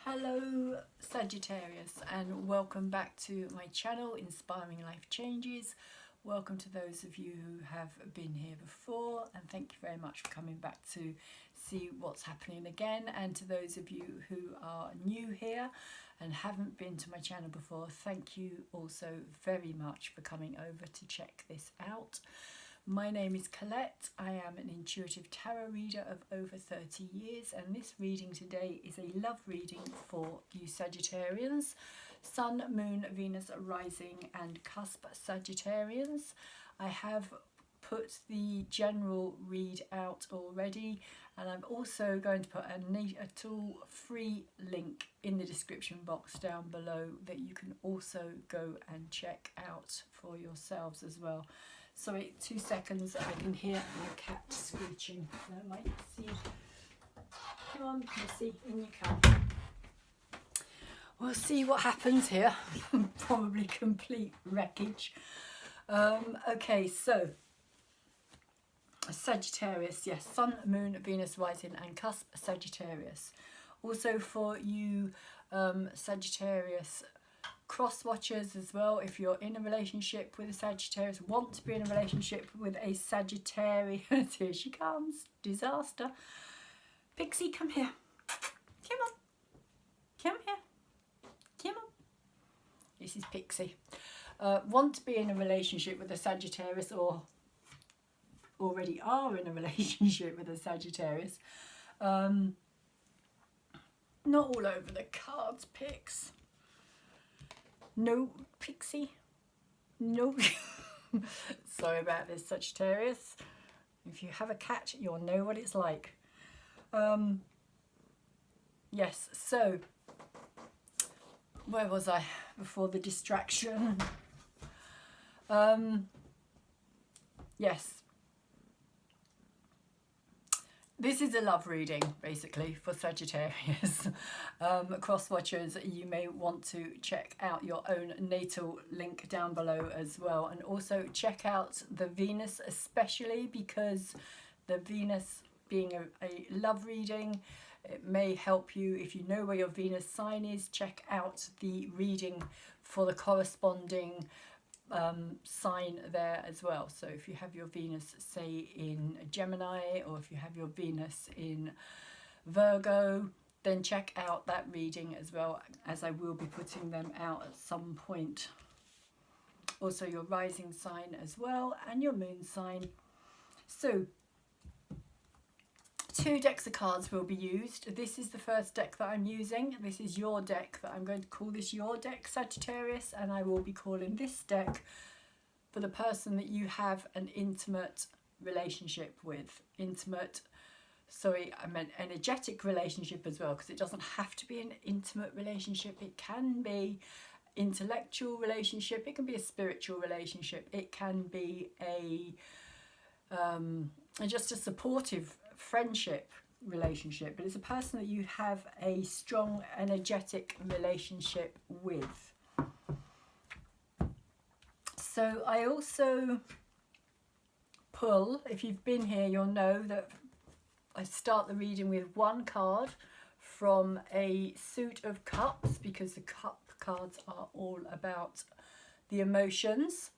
Hello Sagittarius, and welcome back to my channel Inspiring Life Changes. Welcome to those of you who have been here before, and thank you very much for coming back to see what's happening again. And to those of you who are new here and haven't been to my channel before, thank you also very much for coming over to check this out. My name is Colette. I am an intuitive tarot reader of over 30 years, and this reading today is a love reading for you Sagittarians, Sun, Moon, Venus, Rising and Cusp Sagittarians. I have put the general read out already, and I'm also going to put a tool free link in the description box down below that you can also go and check out for yourselves as well. Sorry, 2 seconds, I can hear your cat screeching. So I might see. Come on, Missy, in you come. We'll see what happens here. Probably complete wreckage. Okay, so Sagittarius, yes, Sun, Moon, Venus, Rising and Cusp Sagittarius. Also for you Sagittarius cross watchers as well, if you're in a relationship with a Sagittarius, want to be in a relationship with a Sagittarius. Here she comes, disaster. Pixie, come here. Come on. Come here. Come on. This is Pixie. Want to be in a relationship with a Sagittarius, or already are in a relationship with a Sagittarius. Not all over the cards, Pix. No, Pixie. No. Sorry about this, Sagittarius. If you have a cat, you'll know what it's like. Yes, so where was I before the distraction? Yes. This is a love reading, basically, for Sagittarius. Cross watchers, you may want to check out your own natal link down below as well. And also check out the Venus, especially because the Venus being a love reading, it may help you if you know where your Venus sign is. Check out the reading for the corresponding sign there as well. So if you have your Venus, say, in Gemini, or if you have your Venus in Virgo, then check out that reading as well, as I will be putting them out at some point. Also your rising sign as well, and your moon sign. So 2 decks of cards will be used. This is the first deck that I'm using. This is your deck, that I'm going to call this your deck, Sagittarius, and I will be calling this deck for the person that you have an intimate relationship with. Intimate, sorry, I meant energetic relationship as well, because it doesn't have to be an intimate relationship. It can be intellectual relationship, it can be a spiritual relationship, it can be a just a supportive friendship relationship, but it's a person that you have a strong energetic relationship with. So I also pull, if you've been here you'll know that I start the reading with 1 card from a suit of cups, because the cup cards are all about the emotions.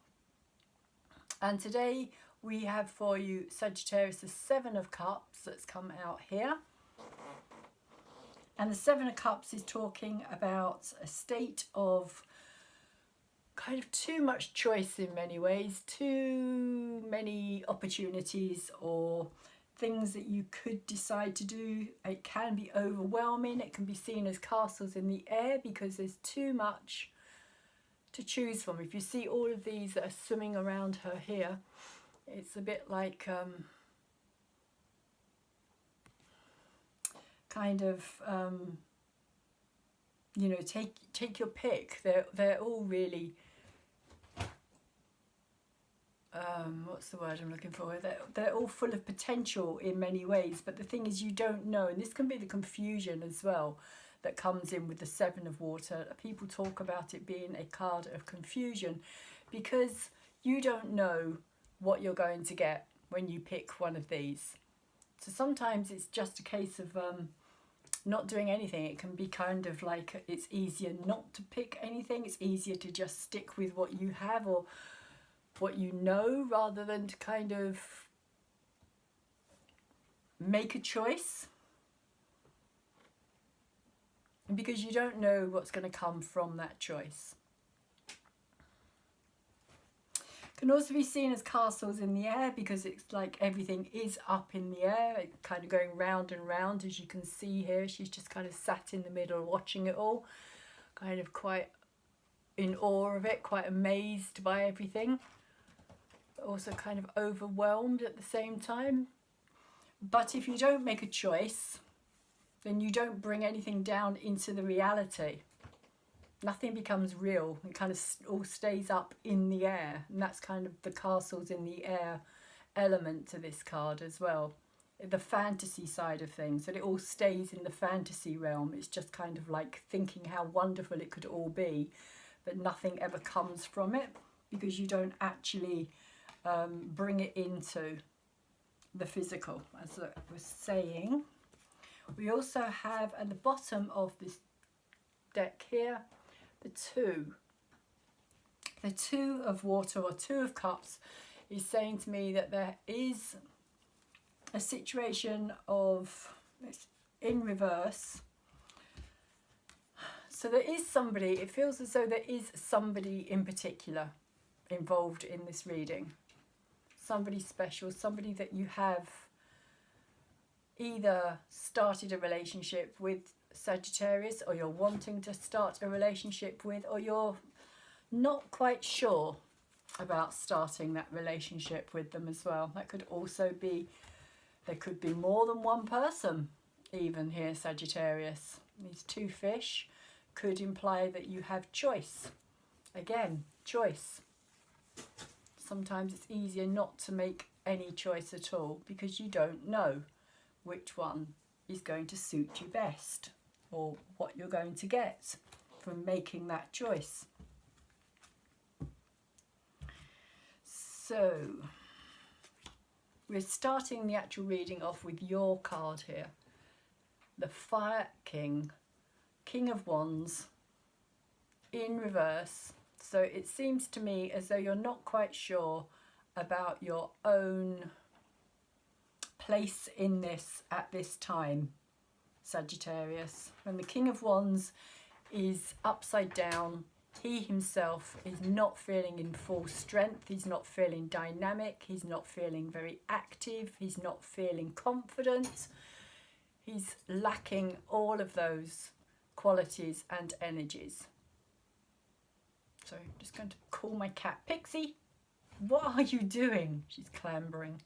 And today we have for you Sagittarius the 7 of Cups that's come out here. And the 7 of Cups is talking about a state of kind of too much choice in many ways, too many opportunities or things that you could decide to do. It can be overwhelming. It can be seen as castles in the air because there's too much to choose from. If you see all of these that are swimming around her here, it's a bit like kind of you know, take your pick. They're all really what's the word I'm looking for? They're all full of potential in many ways, but the thing is you don't know, and this can be the confusion as well that comes in with the 7 of Water. People talk about it being a card of confusion because you don't know what you're going to get when you pick one of these. So sometimes it's just a case of not doing anything. It can be kind of like it's easier not to pick anything. It's easier to just stick with what you have or what you know, rather than to kind of make a choice, because you don't know what's going to come from that choice. Can also be seen as castles in the air, because it's like everything is up in the air, it's kind of going round and round. As you can see here, she's just kind of sat in the middle watching it all, kind of quite in awe of it, quite amazed by everything, but also kind of overwhelmed at the same time. But if you don't make a choice, then you don't bring anything down into the reality. Nothing becomes real. It kind of all stays up in the air. And that's kind of the castles in the air element to this card as well. The fantasy side of things. That it all stays in the fantasy realm. It's just kind of like thinking how wonderful it could all be. But nothing ever comes from it, because you don't actually bring it into the physical. As I was saying, we also have at the bottom of this deck here, the two of water, or two of cups, is saying to me that there is a situation of, it's in reverse. So there is somebody, it feels as though there is somebody in particular involved in this reading. Somebody special, somebody that you have either started a relationship with, Sagittarius, or you're wanting to start a relationship with, or you're not quite sure about starting that relationship with them as well. That could also be, there could be more than one person even here, Sagittarius. These two fish could imply that you have choice. Again, choice. Sometimes it's easier not to make any choice at all, because you don't know which one is going to suit you best, or what you're going to get from making that choice. So we're starting the actual reading off with your card here, the Fire King, King of Wands in reverse. So it seems to me as though you're not quite sure about your own place in this at this time, Sagittarius. When the King of Wands is upside down, he himself is not feeling in full strength, he's not feeling dynamic, he's not feeling very active, he's not feeling confident. He's lacking all of those qualities and energies. So I'm just going to call my cat. Pixie, what are you doing? She's clambering.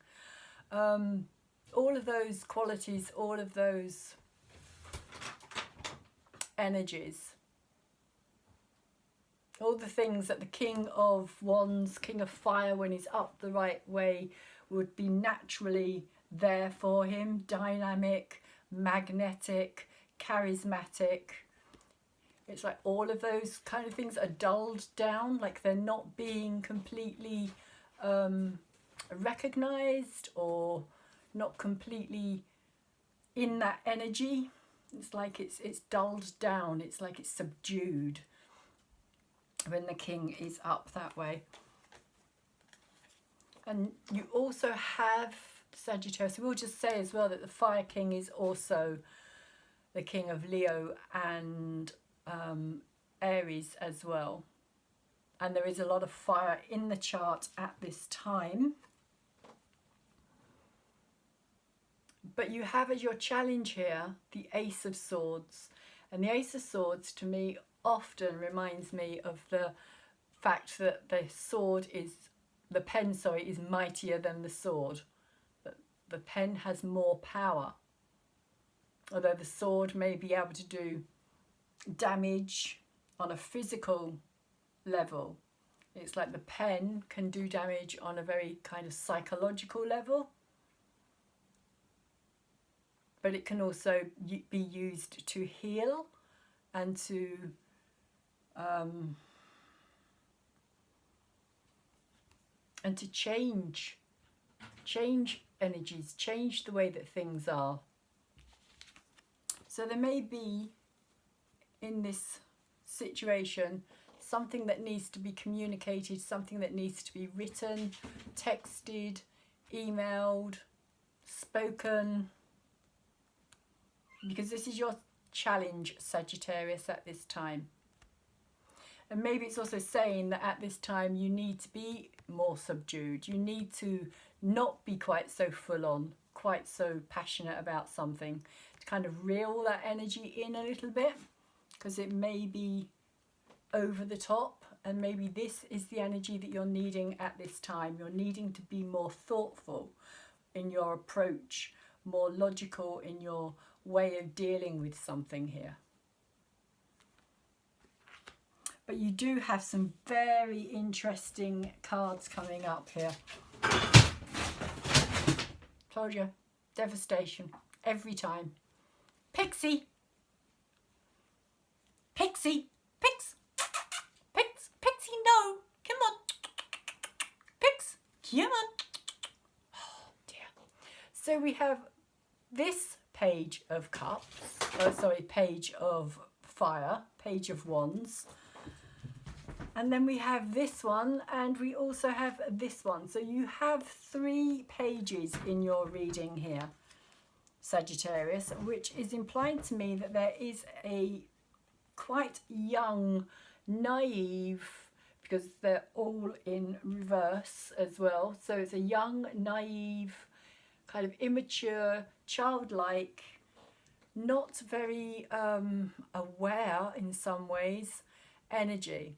All of those qualities, all of those energies, all the things that the King of Wands, King of Fire, when he's up the right way, would be naturally there for him. Dynamic, magnetic, charismatic. It's like all of those kind of things are dulled down, like they're not being completely recognized, or not completely in that energy. It's like it's dulled down, it's like it's subdued when the king is up that way. And you also have Sagittarius. We'll just say as well that the Fire King is also the King of Leo and Aries as well. And there is a lot of fire in the chart at this time. But you have as your challenge here the Ace of Swords. And the Ace of Swords to me often reminds me of the fact that the sword is, the pen, sorry, is mightier than the sword. That the pen has more power. Although the sword may be able to do damage on a physical level, it's like the pen can do damage on a very kind of psychological level. But it can also be used to heal and to change energies, change the way that things are. So there may be in this situation something that needs to be communicated, something that needs to be written, texted, emailed, spoken, because this is your challenge, Sagittarius, at this time. And maybe it's also saying that at this time you need to be more subdued. You need to not be quite so full on, quite so passionate about something, to kind of reel that energy in a little bit, because it may be over the top, and maybe this is the energy that you're needing at this time. You're needing to be more thoughtful in your approach, more logical in your way of dealing with something here. But you do have some very interesting cards coming up here. Told you, devastation every time. Pixie, Pixie, Pixie, no, come on, Pix, come on. Oh dear. So we have this Page of Cups, Page of Fire, Page of Wands. And then we have this one, and we also have this one. So you have 3 pages in your reading here, Sagittarius, which is implying to me that there is a quite young, naive, because they're all in reverse as well. So it's a young, naive, kind of immature, childlike, not very aware in some ways, energy.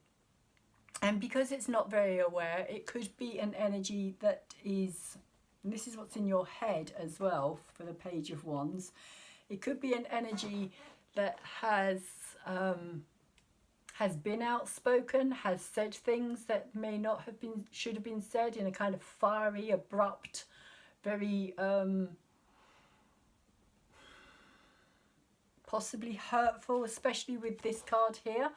And because it's not very aware, it could be an energy that is, and this is what's in your head as well for the Page of Wands, it could be an energy that has been outspoken, has said things that may not have been, should have been said, in a kind of fiery, abrupt, very possibly hurtful, especially with this card here,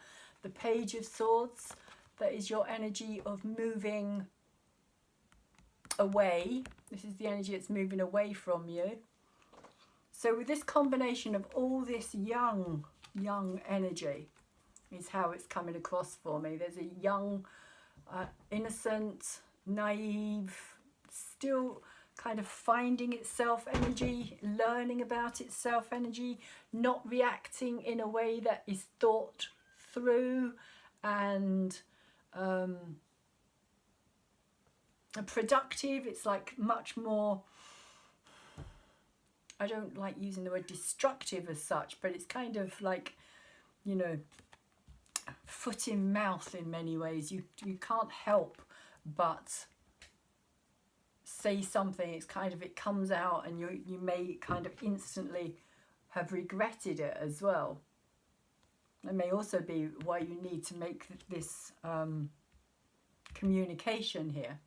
the Page of Swords. That is your energy of moving away. This is the energy that's moving away from you. So with this combination of all this young energy is how it's coming across for me. There's a young, innocent, naive, still kind of finding itself energy, learning about itself energy, not reacting in a way that is thought through and productive. It's like much more, I don't like using the word destructive as such, but it's kind of like, you know, foot in mouth in many ways. You can't help but say something. It's kind of, it comes out and you may kind of instantly have regretted it as well. It may also be why you need to make this communication here.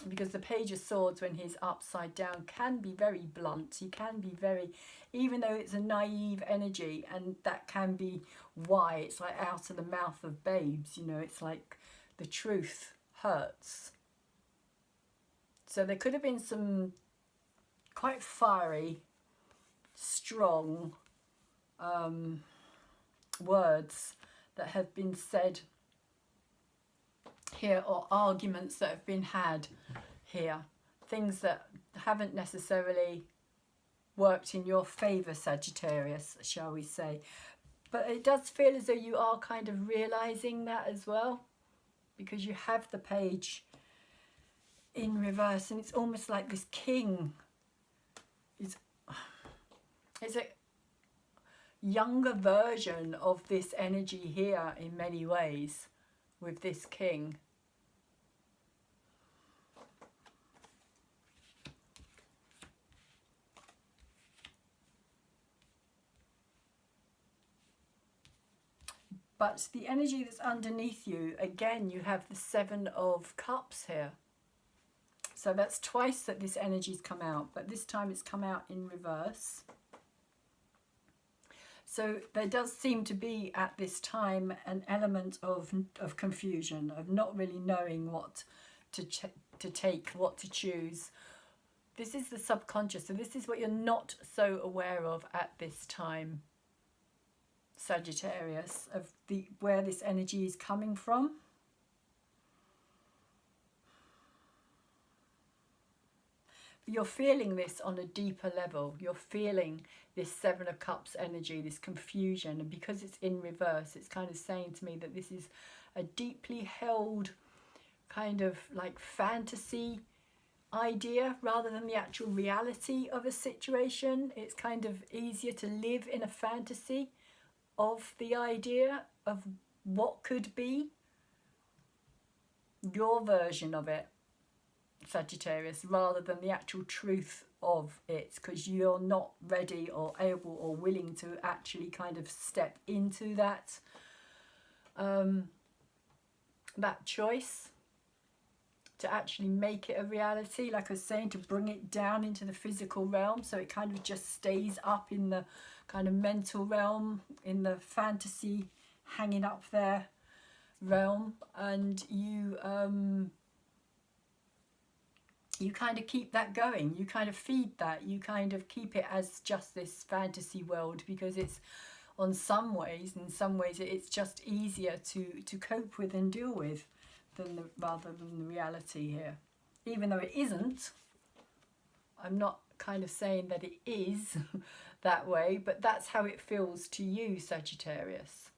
Because the Page of Swords, when he's upside down, can be very blunt. He can be very, even though it's a naive energy, and that can be why it's like out of the mouth of babes, you know, it's like the truth hurts. So there could have been some quite fiery, strong words that have been said here, or arguments that have been had here, things that haven't necessarily worked in your favour, Sagittarius, shall we say. But it does feel as though you are kind of realising that as well, because you have the Page in reverse, and it's almost like this king is, it's a younger version of this energy here in many ways with this king. But the energy that's underneath you, again, you have the 7 of Cups here. So that's twice that this energy's come out, but this time it's come out in reverse. So there does seem to be at this time an element of confusion, of not really knowing what to take, what to choose, This is the subconscious. So this is what you're not so aware of at this time, Sagittarius, of where this energy is coming from. You're feeling this on a deeper level. You're feeling this Seven of Cups energy, this confusion. And because it's in reverse, it's kind of saying to me that this is a deeply held kind of like fantasy idea rather than the actual reality of a situation. It's kind of easier to live in a fantasy of the idea of what could be your version of it, Sagittarius, rather than the actual truth of it, because you're not ready or able or willing to actually kind of step into that that choice to actually make it a reality, like I was saying, to bring it down into the physical realm, so it kind of just stays up in the kind of mental realm, in the fantasy hanging up there realm, and you kind of keep that going, you kind of feed that, you kind of keep it as just this fantasy world, because it's in some ways it's just easier to cope with and deal with rather than the reality here. Even though it isn't, I'm not kind of saying that it is that way, but that's how it feels to you, Sagittarius.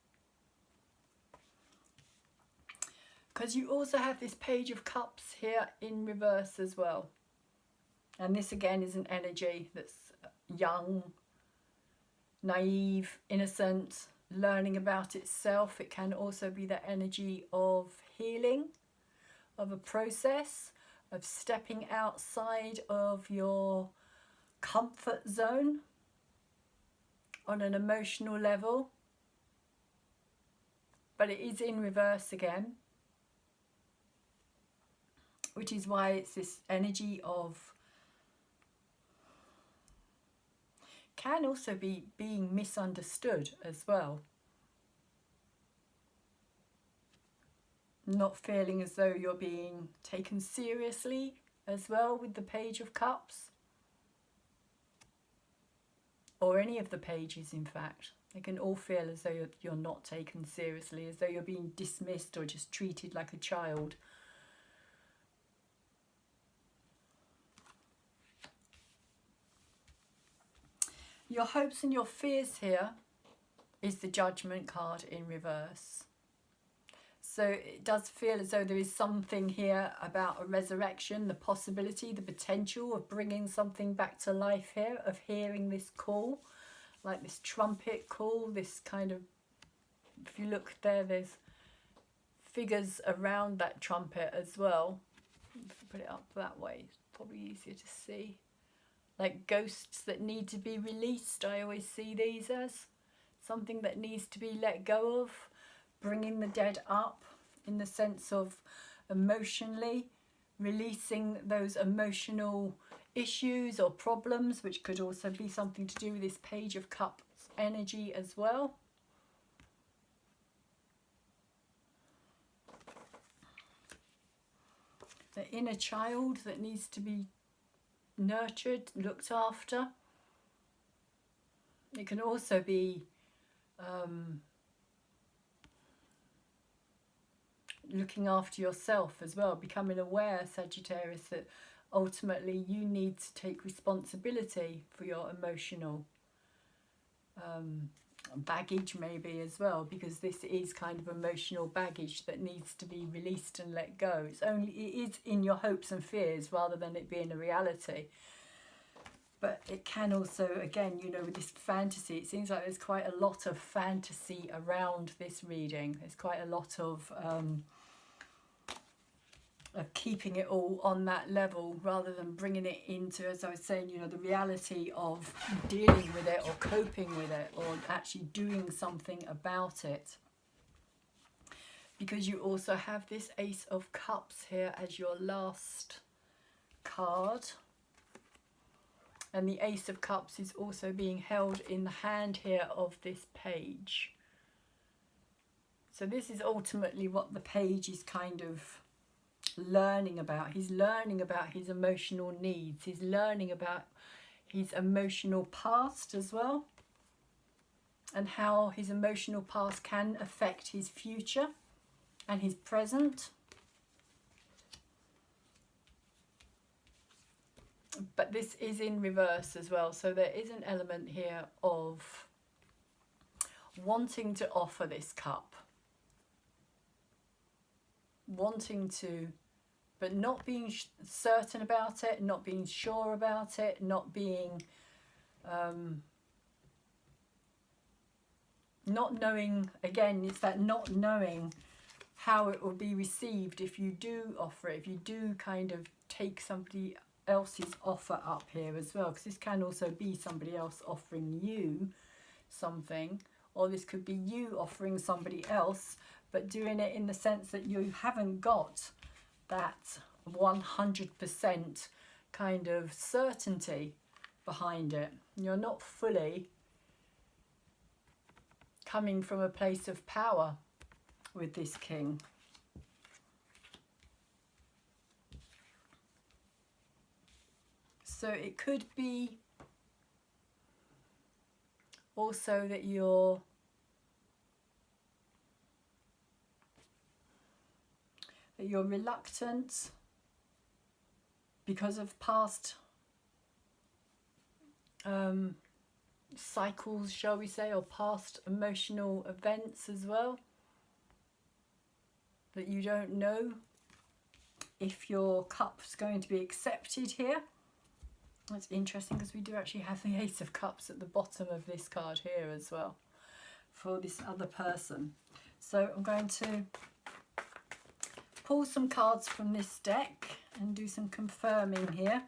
Because you also have this Page of Cups here in reverse as well. And this again is an energy that's young, naive, innocent, learning about itself. It can also be the energy of healing, of a process, of stepping outside of your comfort zone on an emotional level. But it is in reverse again, which is why it's this energy of, can also be being misunderstood as well. Not feeling as though you're being taken seriously as well with the Page of Cups. Or any of the pages, in fact. They can all feel as though you're not taken seriously, as though you're being dismissed or just treated like a child. Your hopes and your fears here is the Judgment card in reverse. So it does feel as though there is something here about a resurrection, the possibility, the potential of bringing something back to life here, of hearing this call, like this trumpet call, this kind of, if you look there, there's figures around that trumpet as well. If you put it up that way, it's probably easier to see. Like ghosts that need to be released, I always see these as something that needs to be let go of, bringing the dead up in the sense of emotionally releasing those emotional issues or problems, which could also be something to do with this Page of Cups energy as well. The inner child that needs to be nurtured, looked after. It can also be looking after yourself as well, becoming aware, Sagittarius, that ultimately you need to take responsibility for your emotional baggage maybe as well, because this is kind of emotional baggage that needs to be released and let go. It is in your hopes and fears rather than it being a reality. But it can also, again, you know, with this fantasy, it seems like there's quite a lot of fantasy around this reading. There's quite a lot of keeping it all on that level rather than bringing it into, as I was saying, you know, the reality of dealing with it or coping with it or actually doing something about it. Because you also have this Ace of Cups here as your last card. And the Ace of Cups is also being held in the hand here of this page. So this is ultimately what the page is kind of learning about. He's learning about his emotional needs. He's learning about his emotional past as well, and how his emotional past can affect his future and his present. But this is in reverse as well, so there is an element here of wanting to offer this cup, wanting to, but not being certain about it, not being sure about it, not being not knowing. Again, it's that not knowing how it will be received if you do offer it, if you do kind of take somebody else's offer up here as well, because this can also be somebody else offering you something, or this could be you offering somebody else, but doing it in the sense that you haven't got that 100% kind of certainty behind it. You're not fully coming from a place of power with this king. So it could be also that you're reluctant because of past cycles, shall we say, or past emotional events as well, that you don't know if your cup's going to be accepted here. That's interesting, because we do actually have the Ace of Cups at the bottom of this card here as well for this other person. So I'm going to pull some cards from this deck and do some confirming here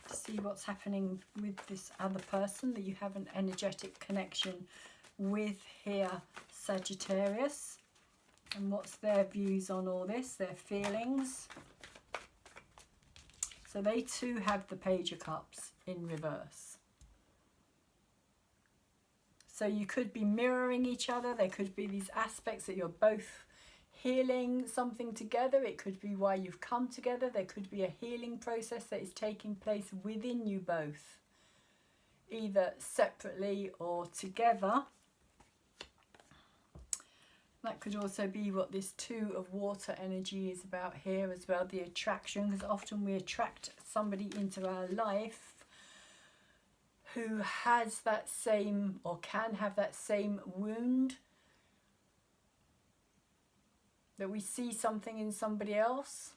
to see what's happening with this other person that you have an energetic connection with here, Sagittarius, and what's their views on all this, their feelings. So they too have the Page of Cups in reverse. So you could be mirroring each other. There could be these aspects that you're both healing something together. It could be why you've come together. There could be a healing process that is taking place within you both, either separately or together. That could also be what this Two of Water energy is about here as well, the attraction, because often we attract somebody into our life who has that same, or can have that same wound, that we see something in somebody else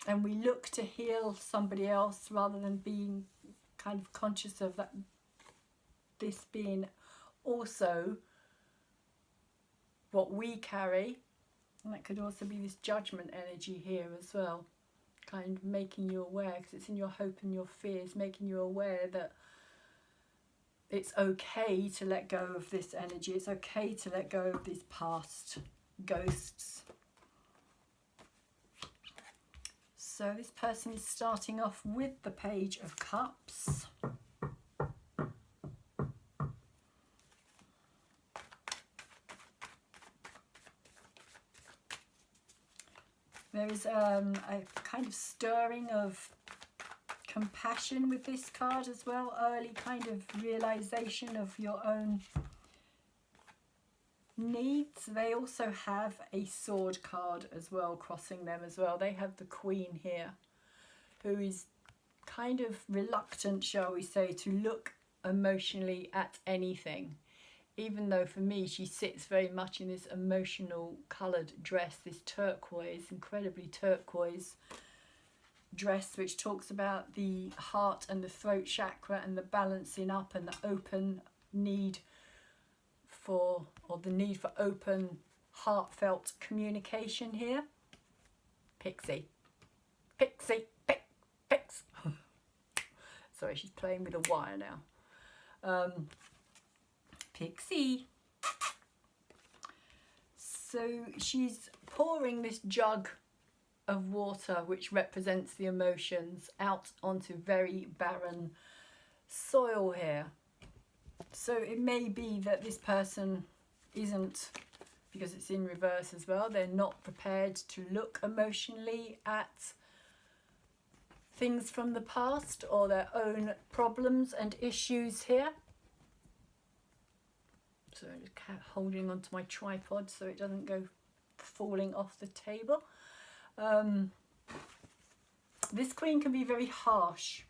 and we look to heal somebody else rather than being kind of conscious of that, this being also what we carry. And that could also be this Judgment energy here as well, kind of making you aware, because it's in your hope and your fears, making you aware that it's okay to let go of this energy. It's okay to let go of these past ghosts. So this person is starting off with the Page of Cups. There is a kind of stirring of compassion with this card as well, early kind of realization of your own needs. They also have a sword card as well crossing them as well. They have the Queen here, who is kind of reluctant, shall we say, to look emotionally at anything, even though for me she sits very much in this emotional coloured dress, this turquoise, incredibly turquoise dress, which talks about the heart and the throat chakra and the balancing up and the open need for, or the need for open heartfelt communication here. Pixie, Pixie, Pix. Sorry, she's playing with a wire now. Pixie. So she's pouring this jug of water, which represents the emotions, out onto very barren soil here. So it may be that this person isn't because it's in reverse as well. They're not prepared to look emotionally at things from the past or their own problems and issues here. So I'm just holding onto my tripod so it doesn't go falling off the table. This queen can be very harsh.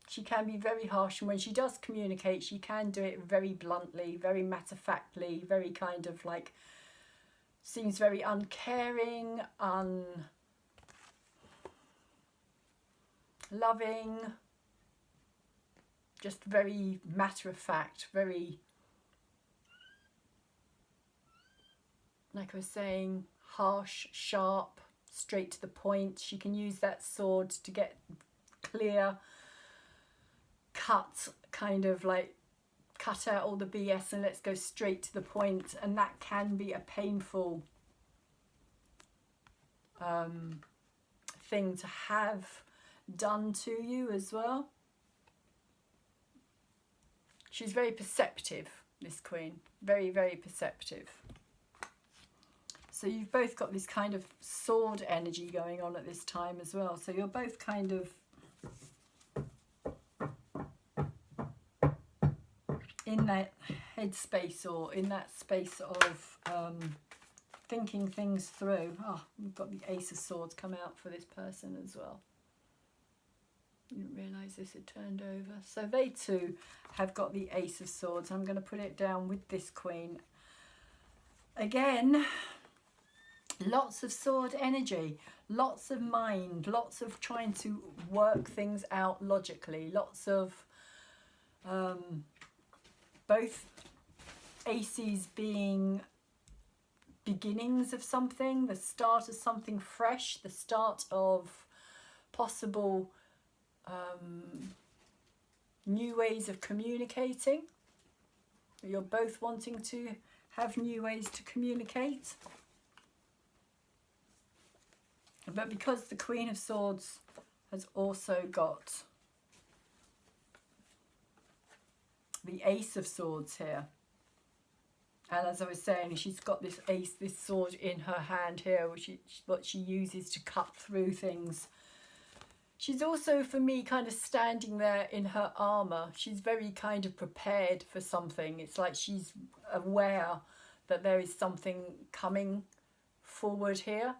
She can be very harsh, and when she does communicate, she can do it very bluntly, very matter-of-factly, very kind of like, seems very uncaring, unloving, just very matter-of-fact, very, like I was saying, harsh, sharp, straight to the point. She can use that sword to get clear, cut, kind of like cut out all the BS and let's go straight to the point, and that can be a painful thing to have done to you as well. She's very perceptive, this queen, very, very perceptive. So you've both got this kind of sword energy going on at this time as well. So you're both kind of in that headspace, or in that space of thinking things through. Oh, we've got the Ace of Swords come out for this person as well. Didn't realise this had turned over. So they too have got the Ace of Swords. I'm going to put it down with this queen. Again, lots of sword energy, lots of mind, lots of trying to work things out logically, lots of both aces being beginnings of something, the start of something fresh, the start of possible new ways of communicating. You're both wanting to have new ways to communicate. But because the Queen of Swords has also got the Ace of Swords here, and as I was saying, she's got this ace, this sword in her hand here, which what she uses to cut through things. She's also, for me, kind of standing there in her armour. She's very kind of prepared for something. It's like she's aware that there is something coming forward here.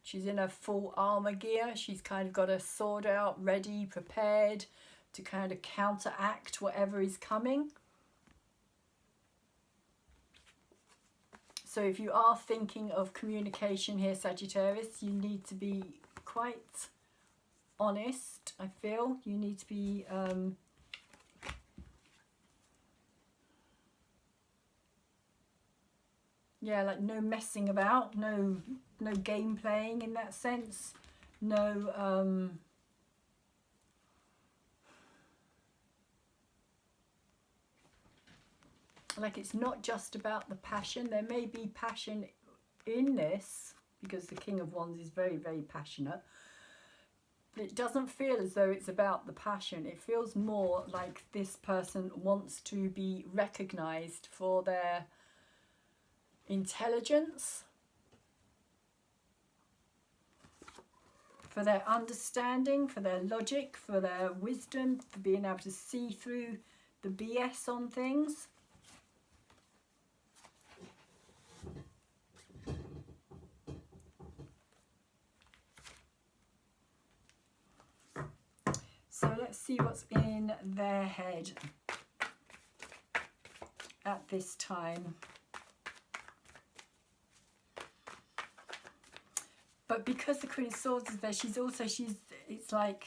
She's in her full armour gear. She's kind of got her sword out, ready, prepared to kind of counteract whatever is coming. So if you are thinking of communication here, Sagittarius, you need to be quite honest, I feel. You need to be yeah, like no messing about, no game playing in that sense, no like it's not just about the passion. There may be passion in this because the King of Wands is very, very passionate. But it doesn't feel as though it's about the passion. It feels more like this person wants to be recognised for their intelligence, for their understanding, for their logic, for their wisdom, for being able to see through the BS on things. So let's see what's in their head at this time. But because the Queen of Swords is there, it's like,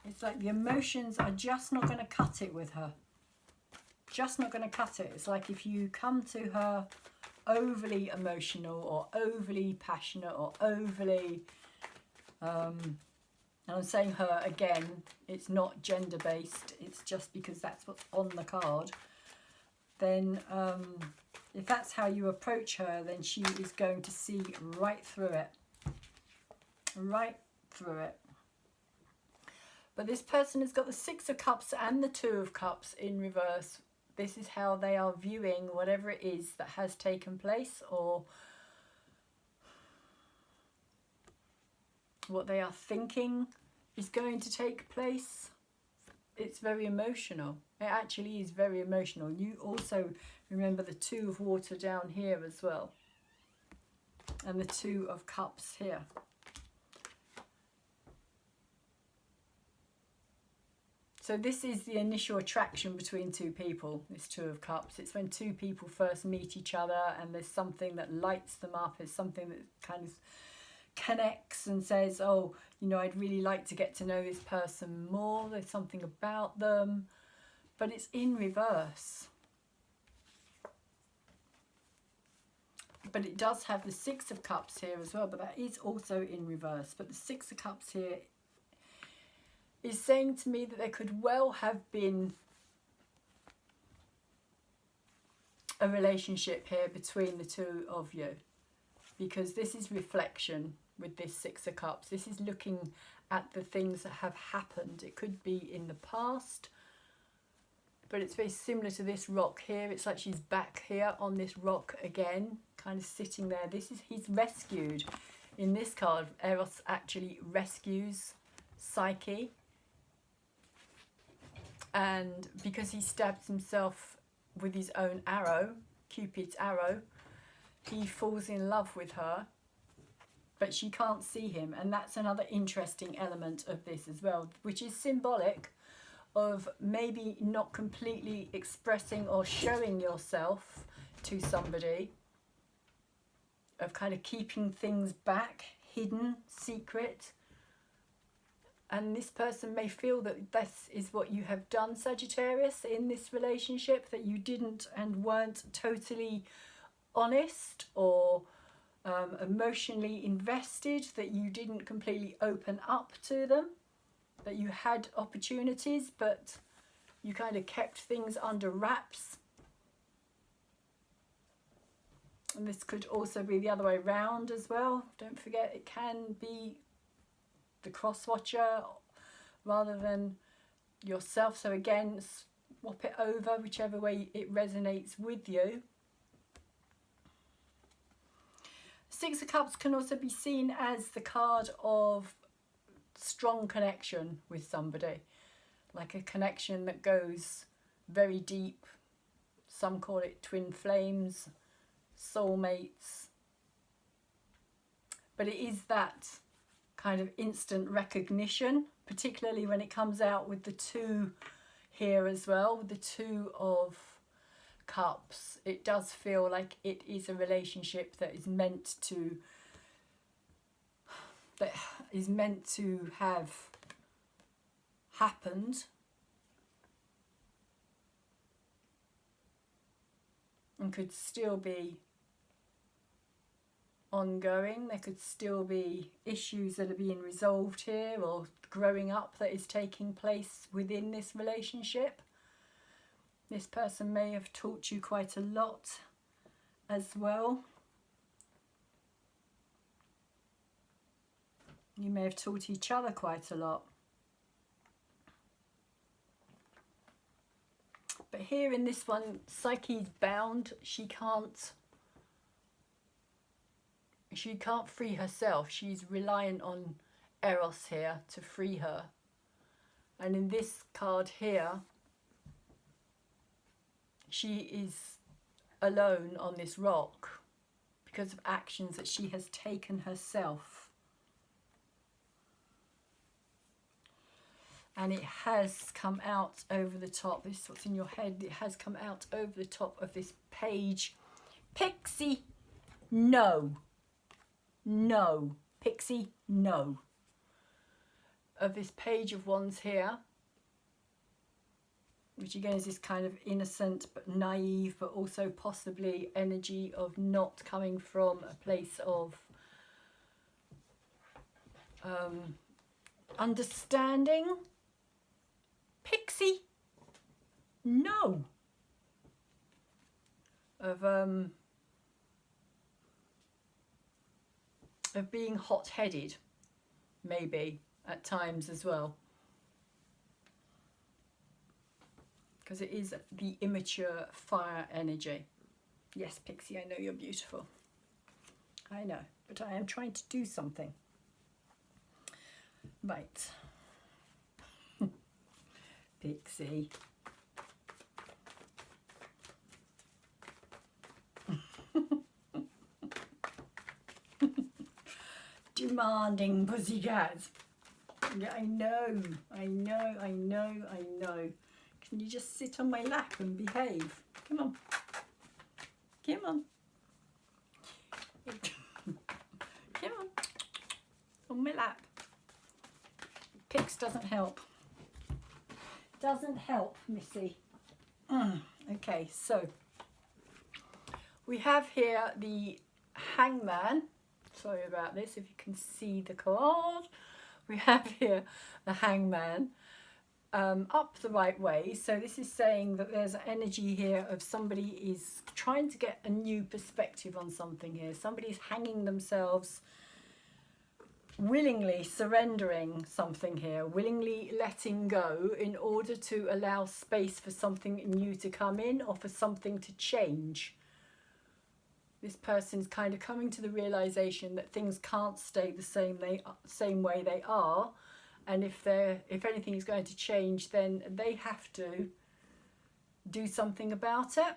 it's like the emotions are just not going to cut it with her. Just not going to cut it. It's like if you come to her overly emotional or overly passionate or overly and I'm saying her again, it's not gender based, it's just because that's what's on the card. Then if that's how you approach her, then she is going to see right through it, right through it. But this person has got the Six of Cups and the Two of Cups in reverse. This is how they are viewing whatever it is that has taken place, or what they are thinking is going to take place. It's very emotional. It actually is very emotional. You also remember the Two of Water down here as well, and the Two of Cups here. So this is the initial attraction between two people, this Two of Cups. It's when two people first meet each other and there's something that lights them up. It's something that kind of connects and says, oh, you know, I'd really like to get to know this person more. There's something about them. But it's in reverse. But it does have the Six of Cups here as well, but that is also in reverse. But the Six of Cups here is saying to me that there could well have been a relationship here between the two of you, because this is reflection with this Six of Cups. This is looking at the things that have happened. It could be in the past, but it's very similar to this rock here. It's like she's back here on this rock again, kind of sitting there. This is, he's rescued. In this card, Eros actually rescues Psyche. And because he stabs himself with his own arrow, Cupid's arrow, he falls in love with her, but she can't see him. And that's another interesting element of this as well, which is symbolic of maybe not completely expressing or showing yourself to somebody, of kind of keeping things back, hidden, secret. And this person may feel that this is what you have done, Sagittarius, in this relationship, that you didn't and weren't totally honest or emotionally invested, that you didn't completely open up to them, that you had opportunities, but you kind of kept things under wraps. And this could also be the other way around as well. Don't forget, it can be the cross-watcher rather than yourself. So again, swap it over whichever way it resonates with you. Six of Cups can also be seen as the card of strong connection with somebody, like a connection that goes very deep. Some call it twin flames, soulmates, but it is that kind of instant recognition, particularly when it comes out with the two here as well, with the Two of Cups. It does feel like it is a relationship that is meant to have happened, and could still be ongoing. There could still be issues that are being resolved here, or growing up that is taking place within this relationship. This person may have taught you quite a lot as well. You may have taught each other quite a lot. But here in this one, Psyche's bound. She can't free herself. She's reliant on Eros here to free her. And in this card here, she is alone on this rock because of actions that she has taken herself. And it has come out over the top. This is what's in your head. It has come out over the top of this page. Pixie, no. No. Pixie, no. Of this Page of Wands here, which again is this kind of innocent but naive, but also possibly energy of not coming from a place of understanding. Pixie, no. Of being hot-headed, maybe, at times as well. because it is the immature fire energy. Yes, Pixie, I know you're beautiful. I know, but I am trying to do something. Right. Pixie. Demanding pussycat. Yeah, I know. Can you just sit on my lap and behave? Come on. Come on. Come on. On my lap. Pix doesn't help. Doesn't help, Missy. Okay, so we have here the Hangman. Sorry about this, if you can see the card. We have here the Hangman up the right way. So this is saying that there's energy here of somebody is trying to get a new perspective on something here. Somebody's hanging themselves, willingly surrendering something here, willingly letting go in order to allow space for something new to come in or for something to change. This person's kind of coming to the realization that things can't stay the same way they are, and if anything is going to change, then they have to do something about it,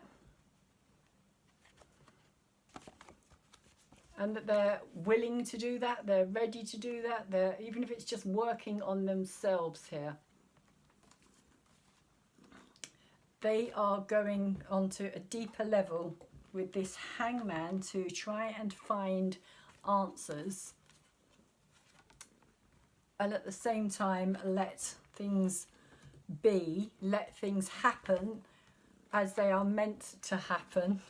and that they're willing to do that, they're ready to do that, even if it's just working on themselves here. They are going onto a deeper level with this Hangman to try and find answers, and at the same time let things be, let things happen as they are meant to happen.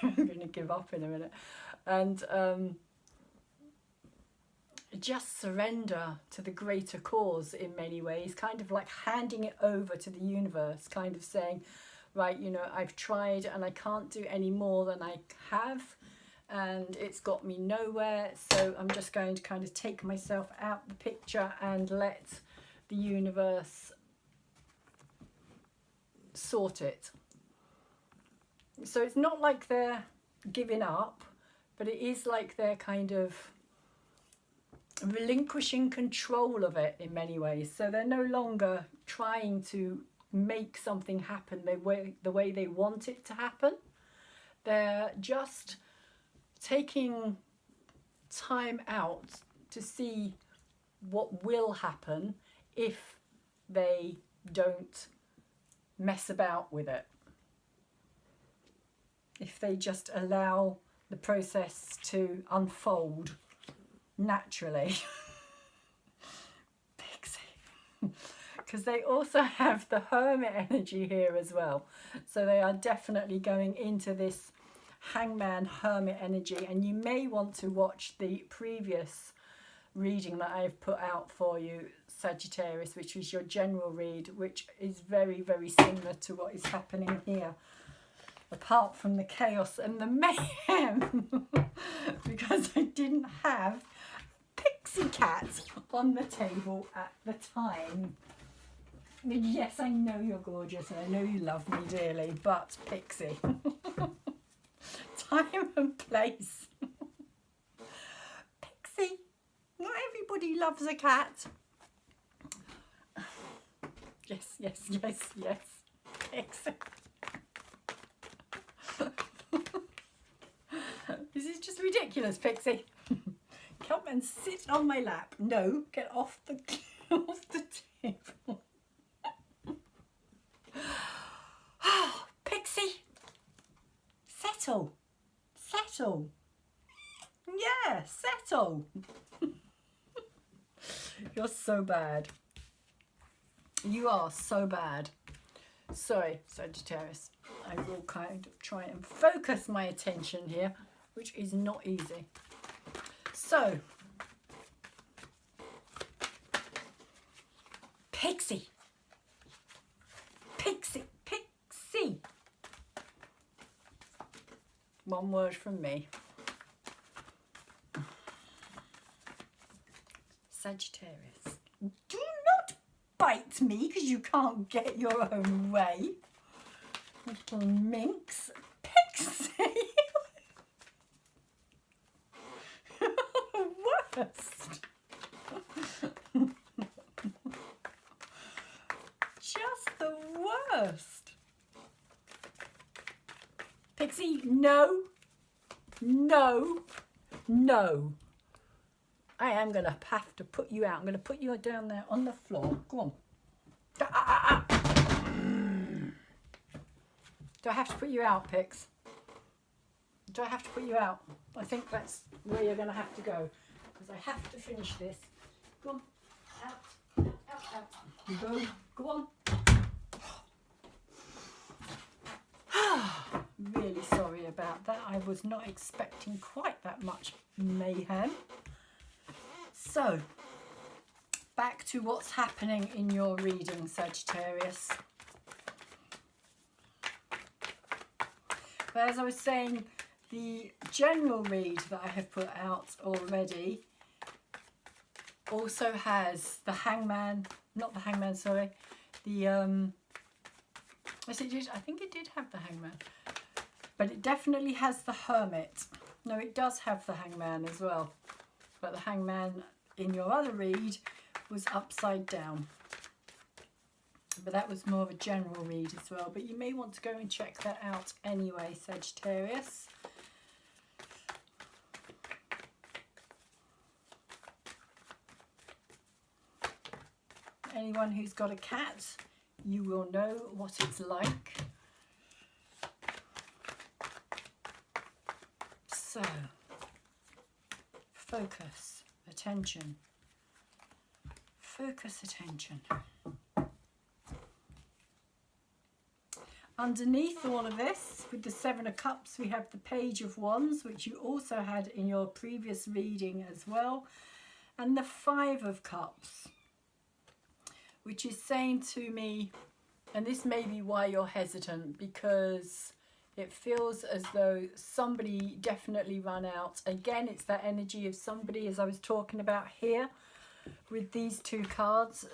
I'm going to give up in a minute. And just surrender to the greater cause in many ways, kind of like handing it over to the universe, kind of saying, right, you know, I've tried and I can't do any more than I have, and it's got me nowhere, so I'm just going to kind of take myself out the picture and let the universe sort it. So it's not like they're giving up, but it is like they're kind of relinquishing control of it in many ways. So they're no longer trying to make something happen the way they want it to happen. They're just taking time out to see what will happen if they don't mess about with it. If they just allow the process to unfold naturally. Because they also have the Hermit energy here as well. So they are definitely going into this Hangman Hermit energy. And you may want to watch the previous reading that I've put out for you, Sagittarius, which was your general read, which is very, very similar to what is happening here. Apart from the chaos and the mayhem. Because I didn't have Pixie Cat on the table at the time. Yes, I know you're gorgeous and I know you love me dearly, but Pixie. Time and place. Pixie, not everybody loves a cat. Yes, yes, yes, yes. Pixie. This is just ridiculous, Pixie. Come and sit on my lap. No, get off the table. Oh, Pixie. Settle. Settle. Yeah, settle. You're so bad. You are so bad. Sorry, Sagittarius. I will kind of try and focus my attention here, which is not easy. So, Pixie. Pixie. Pixie. One word from me. Sagittarius. Do not fight me because you can't get your own way. Little minx. Pixie. Worst. Just the worst. Pixie, no. No. No. I am going to have to put you out. I'm going to put you down there on the floor. Go on. Do I have to put you out, Pix? Do I have to put you out? I think that's where you're going to have to go. Because I have to finish this. Go on. Out. Out, out, out. Go. Go on. Really sorry about that. I was not expecting quite that much mayhem. So, back to what's happening in your reading, Sagittarius. But as I was saying, the general read that I have put out already also has the Hangman, not the Hangman, sorry, the, I think it did have the Hangman, but it definitely has the Hermit. No, it does have the Hangman as well, but the Hangman in your other read was upside down. But that was more of a general read as well. But you may want to go and check that out anyway, Sagittarius. Anyone who's got a cat, you will know what it's like. So, focus, attention. Focus, attention. Underneath all of this, with the Seven of Cups, we have the Page of Wands, which you also had in your previous reading as well, and the Five of Cups, which is saying to me, and this may be why you're hesitant, because it feels as though somebody definitely ran out. Again, it's that energy of somebody, as I was talking about here, with these two cards,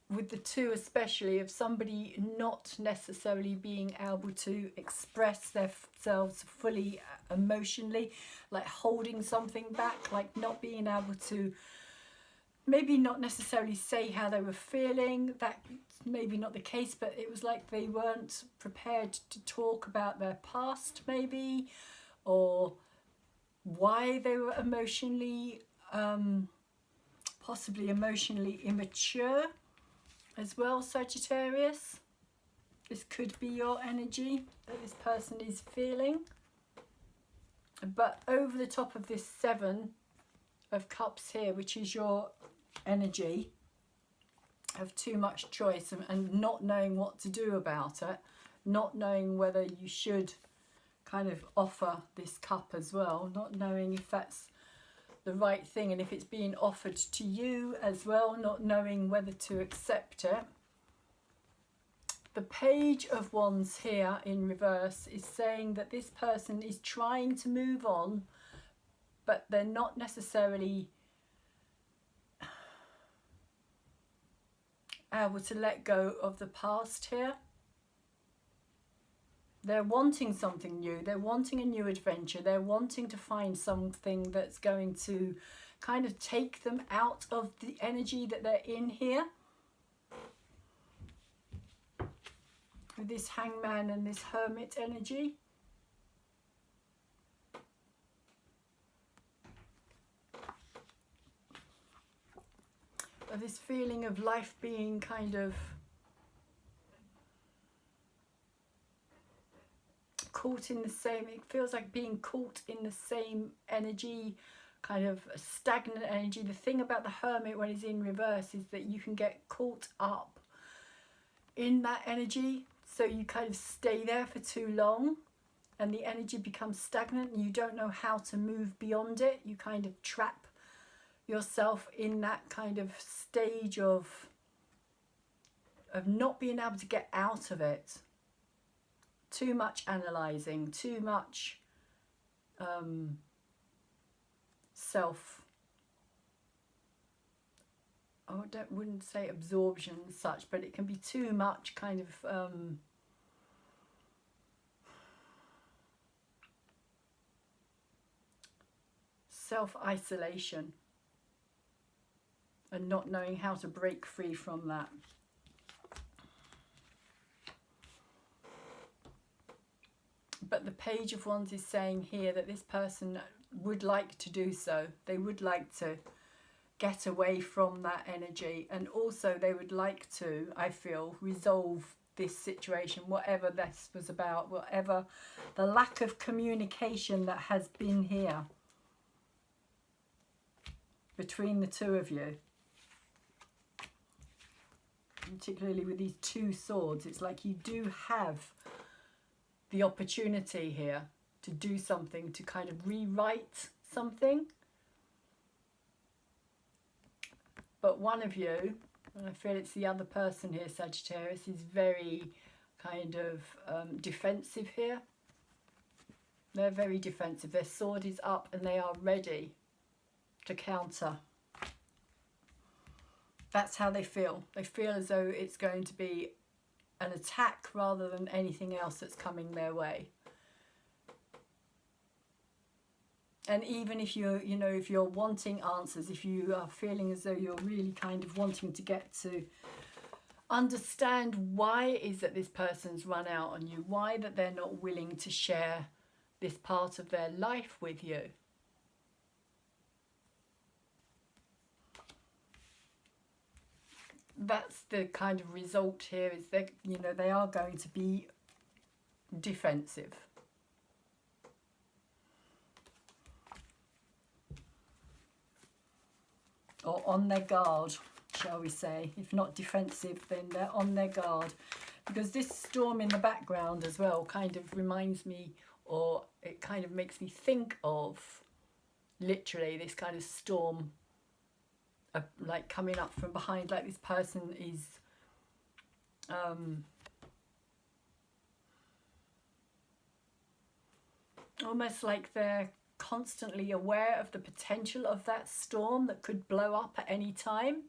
with the two especially, of somebody not necessarily being able to express themselves fully emotionally, like holding something back, like not being able to, maybe not necessarily say how they were feeling. That's maybe not the case, but it was like they weren't prepared to talk about their past maybe, or why they were emotionally, possibly emotionally immature as well, Sagittarius. This could be your energy that this person is feeling. But over the top of this Seven of Cups here, which is your energy of too much choice and not knowing what to do about it, not knowing whether you should kind of offer this cup as well, not knowing if that's the right thing and if it's being offered to you as well, not knowing whether to accept it. The Page of Wands here in reverse is saying that this person is trying to move on, but they're not necessarily able to let go of the past here. They're wanting something new. They're wanting a new adventure. They're wanting to find something that's going to kind of take them out of the energy that they're in here. With this Hangman and this Hermit energy. Or this feeling of life being kind of caught in the same, it feels like being caught in the same energy, kind of a stagnant energy. The thing about the Hermit when he's in reverse is that you can get caught up in that energy, so you kind of stay there for too long and the energy becomes stagnant and you don't know how to move beyond it. You kind of trap yourself in that kind of stage of not being able to get out of it. Too much analysing, too much self wouldn't say absorption as such, but it can be too much kind of self-isolation and not knowing how to break free from that. But the Page of Wands is saying here that this person would like to do so. They would like to get away from that energy, and also they would like to, I feel, resolve this situation, whatever this was about, whatever the lack of communication that has been here between the two of you. Particularly with these two swords, it's like you do have the opportunity here to do something, to kind of rewrite something. But one of you, and I feel it's the other person here, Sagittarius, is very kind of defensive here. They're very defensive. Their sword is up and they are ready to counter. That's how they feel. They feel as though it's going to be an attack rather than anything else that's coming their way. And even if you're, you know, if you're wanting answers, if you are feeling as though you're really kind of wanting to get to understand why it is that this person's run out on you, why that they're not willing to share this part of their life with you. That's the kind of result here, is that, you know, they are going to be defensive. Or on their guard, shall we say. If not defensive, then they're on their guard. Because this storm in the background as well kind of reminds me, or it kind of makes me think of literally this kind of storm, like coming up from behind, like this person is almost like they're constantly aware of the potential of that storm that could blow up at any time,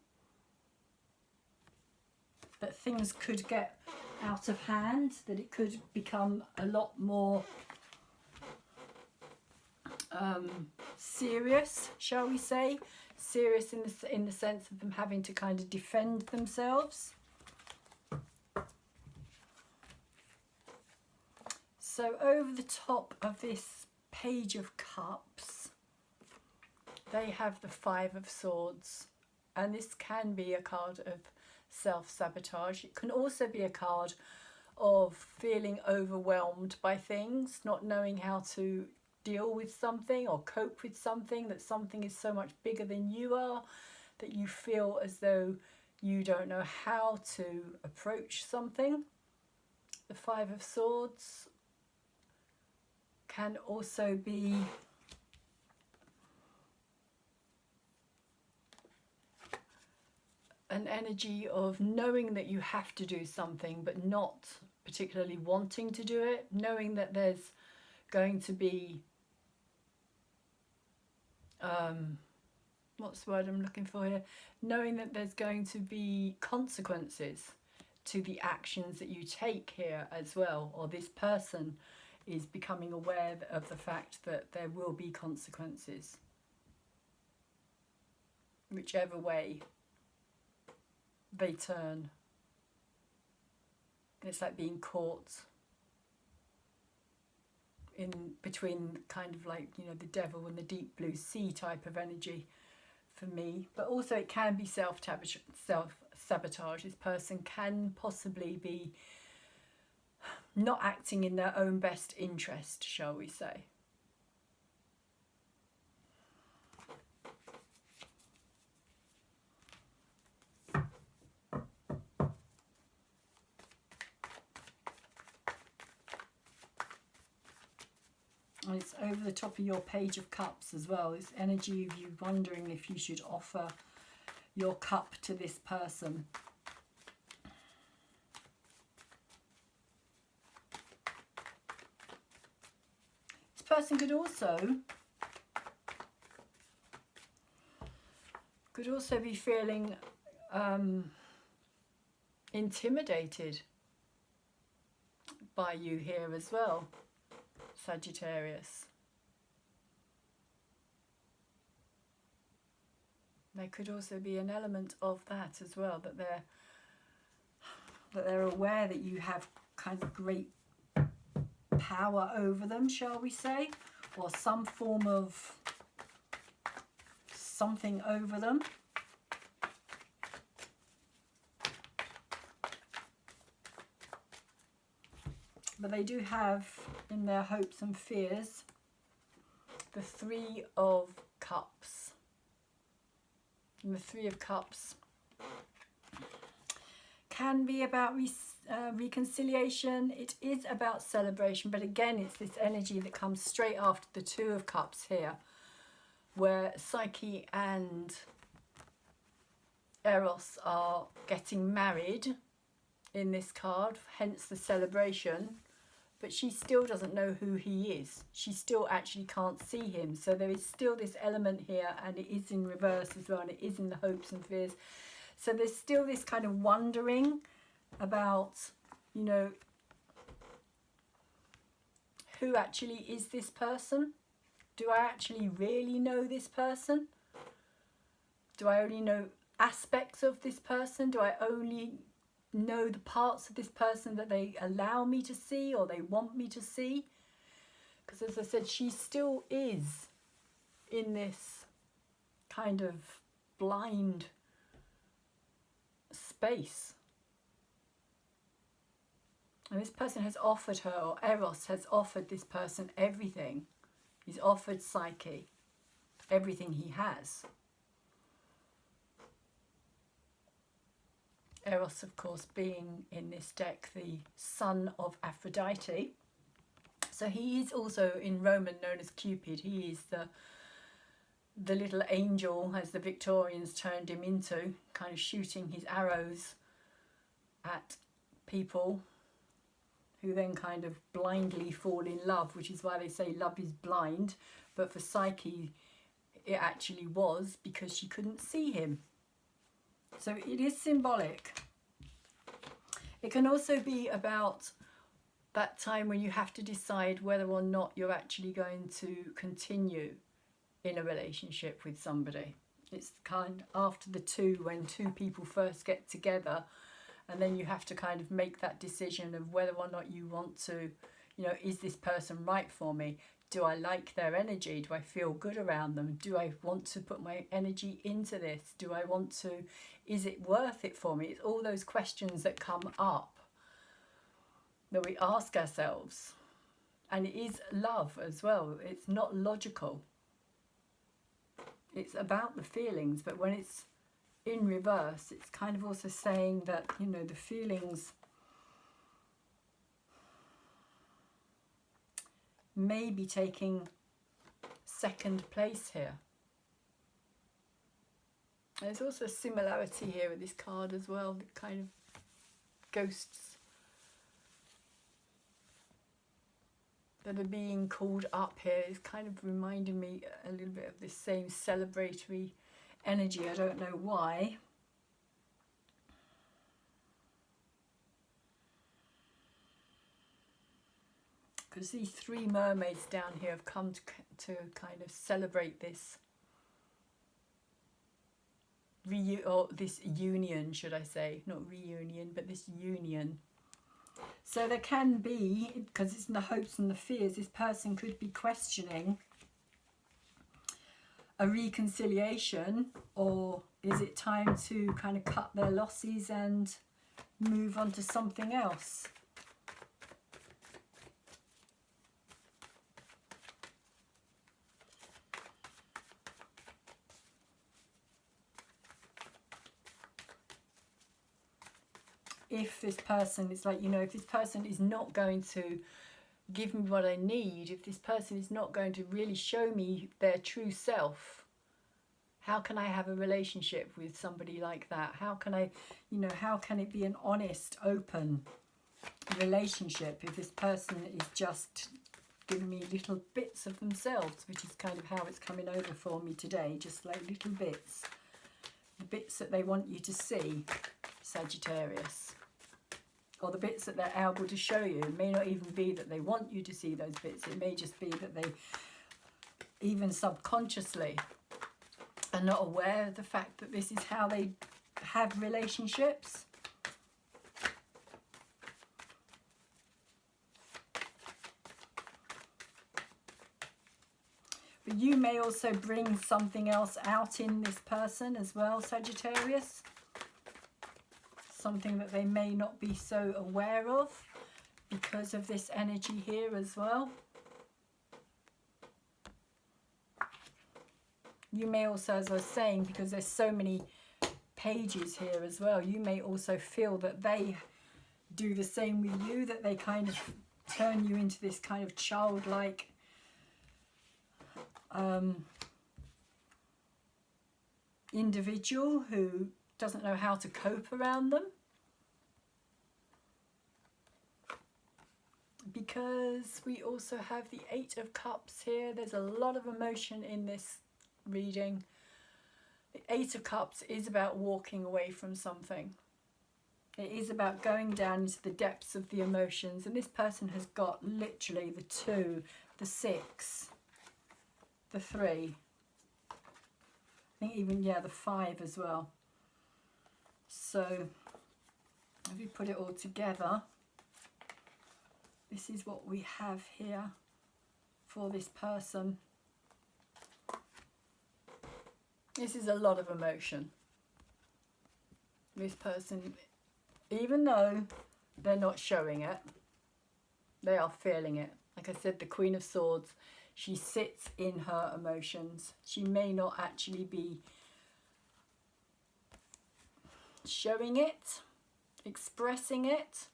that things could get out of hand, that it could become a lot more serious, shall we say, serious in the sense of them having to kind of defend themselves. So over the top of this Page of Cups, they have the Five of Swords, and this can be a card of self-sabotage. It can also be a card of feeling overwhelmed by things, not knowing how to deal with something or cope with something, that something is so much bigger than you are that you feel as though you don't know how to approach something. The Five of Swords can also be an energy of knowing that you have to do something but not particularly wanting to do it, knowing that there's going to be what's the word I'm looking for here, knowing that there's going to be consequences to the actions that you take here as well, or this person is becoming aware of the fact that there will be consequences, whichever way they turn. It's like being caught in between, kind of like, you know, the devil and the deep blue sea type of energy for me. But also it can be self-sabotage. This person can possibly be not acting in their own best interest, shall we say. And it's over the top of your Page of Cups as well. It's energy of you wondering if you should offer your cup to this person. This person could also be feeling intimidated by you here as well, Sagittarius. There could also be an element of that as well, that they're aware that you have kind of great power over them, shall we say, or some form of something over them. But they do have in their hopes and fears the Three of Cups. And the Three of Cups can be about reconciliation. It is about celebration, but again it's this energy that comes straight after the Two of Cups here, where Psyche and Eros are getting married in this card, hence the celebration. But she still doesn't know who he is. She still actually can't see him. So there is still this element here, and it is in reverse as well, and it is in the hopes and fears. So there's still this kind of wondering about, you know, who actually is this person? Do I actually really know this person? Do I only know aspects of this person? Do I only know the parts of this person that they allow me to see or they want me to see? Because as I said, she still is in this kind of blind space. And this person has offered her, or Eros has offered this person everything. He's offered Psyche everything he has. Eros, of course, being in this deck the son of Aphrodite. So he is also in Roman known as Cupid. He is the little angel, as the Victorians turned him into, kind of shooting his arrows at people who then kind of blindly fall in love, which is why they say love is blind. But for Psyche, it actually was, because she couldn't see him. So it is symbolic. It can also be about that time when you have to decide whether or not you're actually going to continue in a relationship with somebody. It's kind of after the two, when two people first get together, and then you have to kind of make that decision of whether or not you want to, you know, is this person right for me? Do I like their energy? Do I feel good around them? Do I want to put my energy into this? Do I want to, is it worth it for me? It's all those questions that come up that we ask ourselves. And it is love as well. It's not logical. It's about the feelings, but when it's in reverse, it's kind of also saying that, you know, the feelings may be taking second place here. There's also a similarity here with this card as well, the kind of ghosts that are being called up here is kind of reminding me a little bit of this same celebratory energy. I don't know why. Because these three mermaids down here have come to kind of celebrate this this union, should I say, not reunion, but this union. So there can be, because it's in the hopes and the fears, this person could be questioning a reconciliation, or is it time to kind of cut their losses and move on to something else? If this person is like, you know, if this person is not going to give me what I need, if this person is not going to really show me their true self, how can I have a relationship with somebody like that? How can I, you know, how can it be an honest, open relationship if this person is just giving me little bits of themselves, which is kind of how it's coming over for me today, just like little bits. The bits bits that they want you to see, Sagittarius. Or the bits that they're able to show you. It may not even be that they want you to see those bits. It may just be that they, even subconsciously, are not aware of the fact that this is how they have relationships. But you may also bring something else out in this person as well, Sagittarius. Something that they may not be so aware of because of this energy here as well. You may also, as I was saying, because there's so many pages here as well, you may also feel that they do the same with you, that they kind of turn you into this kind of childlike individual who doesn't know how to cope around them. Because we also have the Eight of Cups here. There's a lot of emotion in this reading. The Eight of Cups is about walking away from something. It is about going down into the depths of the emotions. And this person has got literally the 2, the 6, the 3. I think even, yeah, the 5 as well. So if you put it all together, this is what we have here for this person. This is a lot of emotion. This person, even though they're not showing it, they are feeling it. Like I said, the Queen of Swords, she sits in her emotions. She may not actually be showing it, expressing it,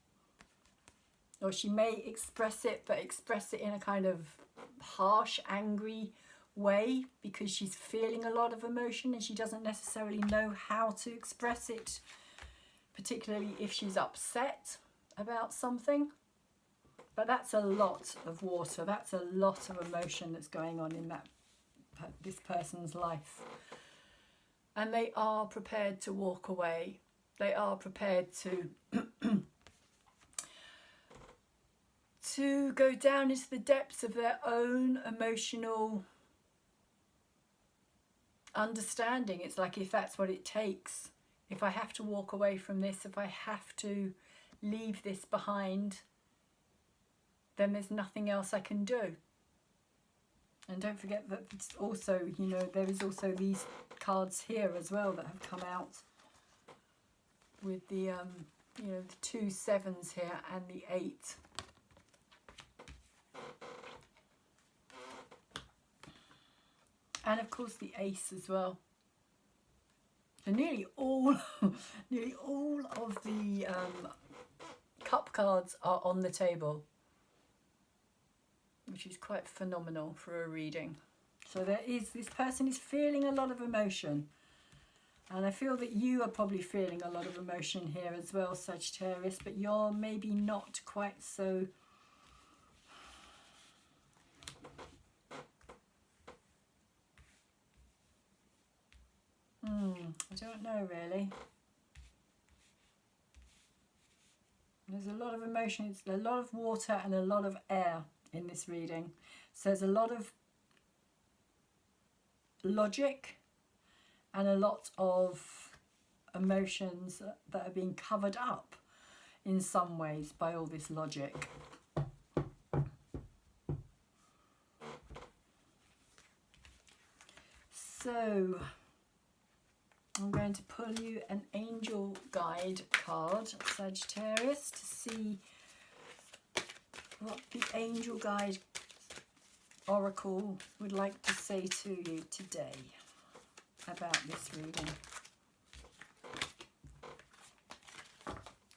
or she may express it, but express it in a kind of harsh, angry way because she's feeling a lot of emotion and she doesn't necessarily know how to express it, particularly if she's upset about something. But that's a lot of water. That's a lot of emotion that's going on in this person's life. And they are prepared to walk away. They are prepared to go down into the depths of their own emotional understanding. It's like, if that's what it takes, if I have to walk away from this, if I have to leave this behind, then there's nothing else I can do. And don't forget that it's also, you know, there is also these cards here as well that have come out with the, you know, the 2 7s here and the 8. And of course the Ace as well. So nearly all of the cup cards are on the table, which is quite phenomenal for a reading. So this person is feeling a lot of emotion. And I feel that you are probably feeling a lot of emotion here as well, Sagittarius, but you're maybe not quite so... I don't know really. There's a lot of emotion, it's a lot of water and a lot of air in this reading. So there's a lot of logic and a lot of emotions that are being covered up in some ways by all this logic. So I'm going to pull you an angel guide card, Sagittarius, to see what the angel guide oracle would like to say to you today about this reading.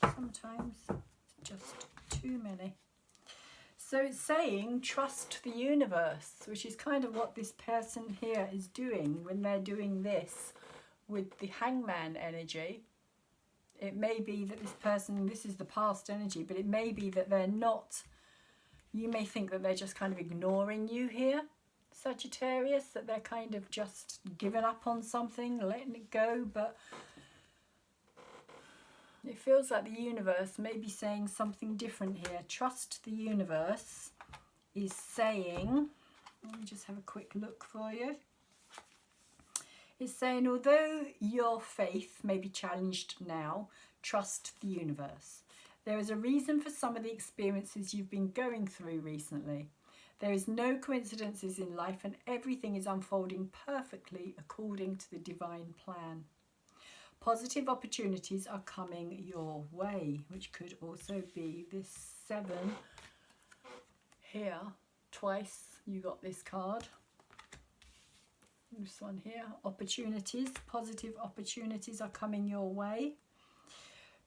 Sometimes it's just too many. So it's saying trust the universe, which is kind of what this person here is doing when they're doing this with the Hangman energy. It may be that this person, this is the past energy, but it may be that they're not, you may think that they're just kind of ignoring you here, Sagittarius, that they're kind of just giving up on something, letting it go, but It feels like the universe may be saying something different here. Trust the universe is saying, let me just have a quick look for you. It's saying, although your faith may be challenged now, trust the universe. There is a reason for some of the experiences you've been going through recently. There is no coincidences in life, and everything is unfolding perfectly according to the divine plan. Positive opportunities are coming your way, which could also be this 7 here. Twice you got this card. This one here. Opportunities, positive opportunities are coming your way.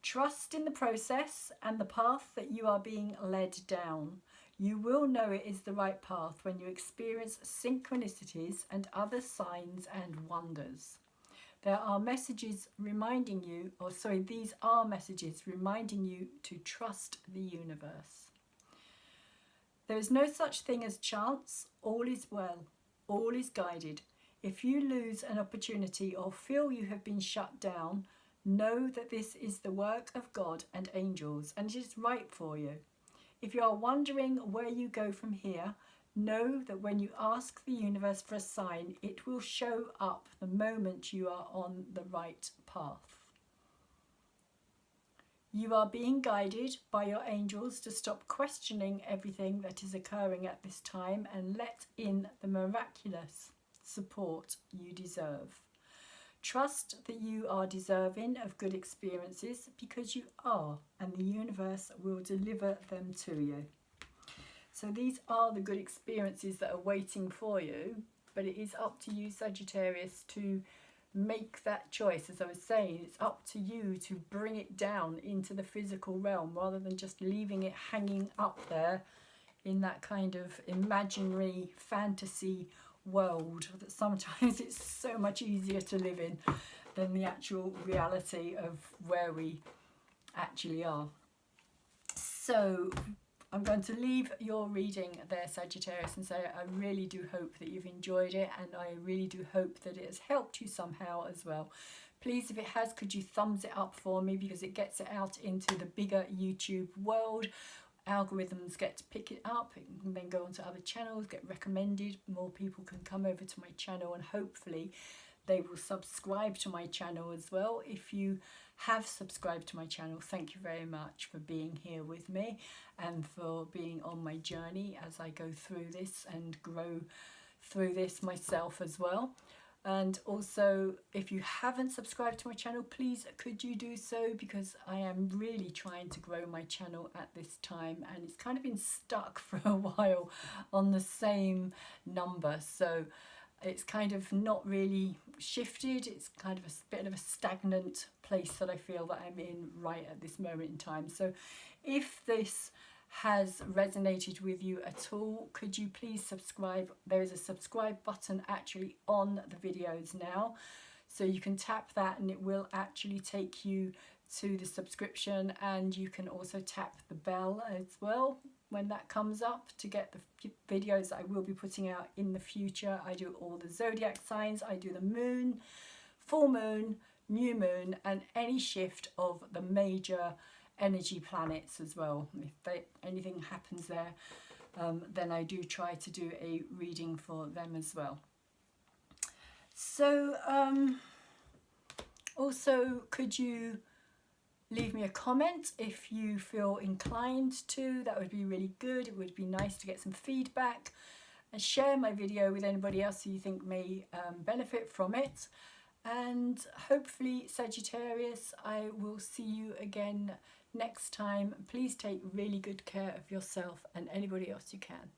Trust in the process and the path that you are being led down. You will know it is the right path when you experience synchronicities and other signs and wonders. There are messages reminding you, these are messages reminding you to trust the universe. There is no such thing as chance. All is well. All is guided. If you lose an opportunity or feel you have been shut down, know that this is the work of God and angels, and it is right for you. If you are wondering where you go from here, know that when you ask the universe for a sign, it will show up the moment you are on the right path. You are being guided by your angels to stop questioning everything that is occurring at this time and let in the miraculous support you deserve. Trust that you are deserving of good experiences because you are, and the universe will deliver them to you. So these are the good experiences that are waiting for you, but it is up to you, Sagittarius, to make that choice. As I was saying, it's up to you to bring it down into the physical realm rather than just leaving it hanging up there in that kind of imaginary fantasy world that sometimes it's so much easier to live in than the actual reality of where we actually are. So I'm going to leave your reading there, Sagittarius, and say I really do hope that you've enjoyed it, and I really do hope that it has helped you somehow as well. Please, if it has, could you thumbs it up for me, because it gets it out into the bigger YouTube world. Algorithms get to pick it up, it can then go onto other channels, get recommended, more people can come over to my channel, and hopefully they will subscribe to my channel as well. If you have subscribed to my channel, thank you very much for being here with me and for being on my journey as I go through this and grow through this myself as well. And also, if you haven't subscribed to my channel, please could you do so, because I am really trying to grow my channel at this time, and it's kind of been stuck for a while on the same number, so it's kind of not really shifted. It's kind of a bit of a stagnant place that I feel that I'm in right at this moment in time. So if this has resonated with you at all, could you please subscribe? There is a subscribe button actually on the videos now, so you can tap that and it will actually take you to the subscription, and you can also tap the bell as well when that comes up to get the videos that I will be putting out in the future. I do all the zodiac signs, I do the moon, full moon, new moon, and any shift of the major energy planets as well. If anything happens there, then I do try to do a reading for them as well. So also, could you leave me a comment if you feel inclined to? That would be really good. It would be nice to get some feedback, and share my video with anybody else who you think may benefit from it. And hopefully, Sagittarius, I will see you again next time. Please take really good care of yourself and anybody else you can.